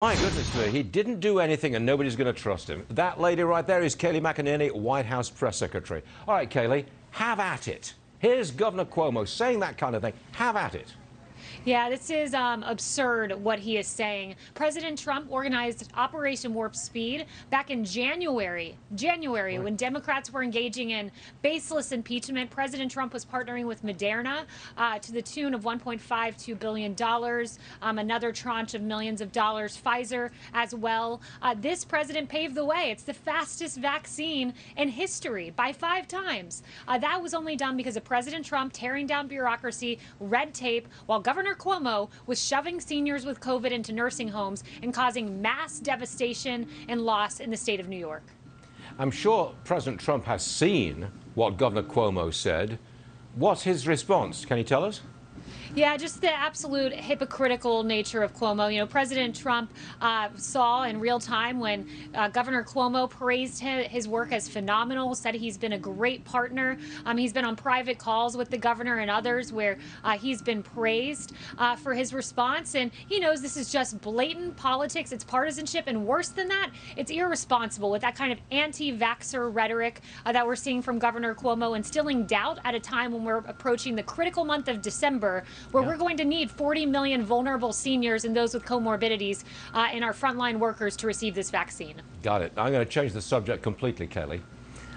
My goodness me, he didn't do anything and nobody's going to trust him. That lady right there is Kayleigh McEnany, White House press secretary. All right, Kayleigh, have at it. Here's Governor Cuomo saying that kind of thing. Have at it. Yeah, this is absurd what he is saying. President Trump organized Operation Warp Speed back in January, when Democrats were engaging in baseless impeachment. President Trump was partnering with Moderna to the tune of $1.52 billion, another tranche of millions of dollars, Pfizer as well. This president paved the way. It's the fastest vaccine in history by 5 times. That was only done because of President Trump tearing down bureaucracy, red tape, while Governor Cuomo was shoving seniors with COVID into nursing homes and causing mass devastation and loss in the state of New York. I'm sure President Trump has seen what Governor Cuomo said. What's his response? Can you tell us? Yeah, just the absolute hypocritical nature of Cuomo. You know, President Trump saw in real time when Governor Cuomo praised his work as phenomenal, said he's been a great partner. He's been on private calls with the governor and others where he's been praised for his response. And he knows this is just blatant politics. It's partisanship. And worse than that, it's irresponsible with that kind of anti-vaxxer rhetoric that we're seeing from Governor Cuomo, instilling doubt at a time when we're approaching the critical month of December, where we're going to need 40 million vulnerable seniors and those with comorbidities and our frontline workers to receive this vaccine. Got it. I'm going to change the subject completely, Kayleigh.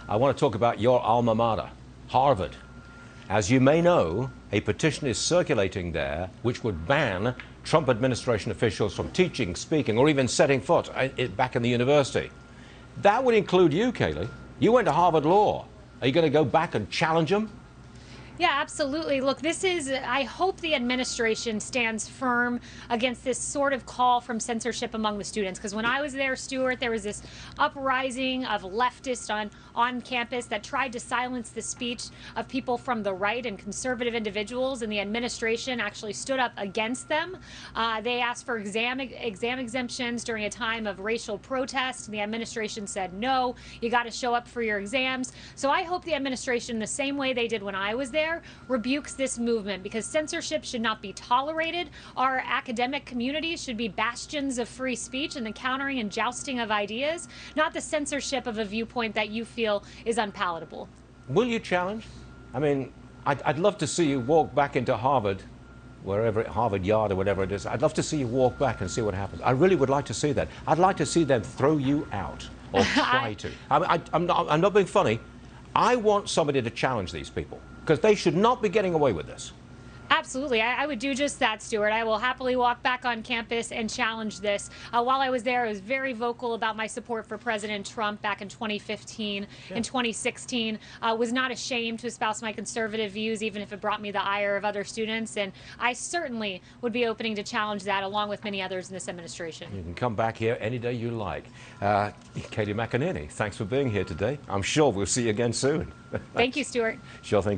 I want to talk about your alma mater, Harvard. As you may know, a petition is circulating there which would ban Trump administration officials from teaching, speaking, or even setting foot back in the university. That would include you, Kayleigh. You went to Harvard Law. Are you going to go back and challenge them? Yeah, absolutely. Look, I hope the administration stands firm against this sort of call from censorship among the students. Because when I was there, Stuart, there was this uprising of leftists on campus that tried to silence the speech of people from the right and conservative individuals, and the administration actually stood up against them. They asked for exam exemptions during a time of racial protest, and the administration said, no, you got to show up for your exams. So I hope the administration, the same way they did when I was there, rebukes this movement, because censorship should not be tolerated. Our academic communities should be bastions of free speech and the countering and jousting of ideas, not the censorship of a viewpoint that you feel is unpalatable. Will you challenge? I mean, I'd love to see you walk back into Harvard, Harvard Yard or whatever it is. I'd love to see you walk back and see what happens. I really would like to see that. I'd like to see them throw you out, or try to. I'm not being funny. I want somebody to challenge these people, because they should not be getting away with this. Absolutely. I would do just that, Stuart. I will happily walk back on campus and challenge this. While I was there, I was very vocal about my support for President Trump back in 2015 and 2016. Was not ashamed to espouse my conservative views, even if it brought me the ire of other students. And I certainly would be opening to challenge that, along with many others in this administration. You can come back here any day you like. Kayleigh McEnany, thanks for being here today. I'm sure we'll see you again soon. Thank you, Stuart. Sure thing.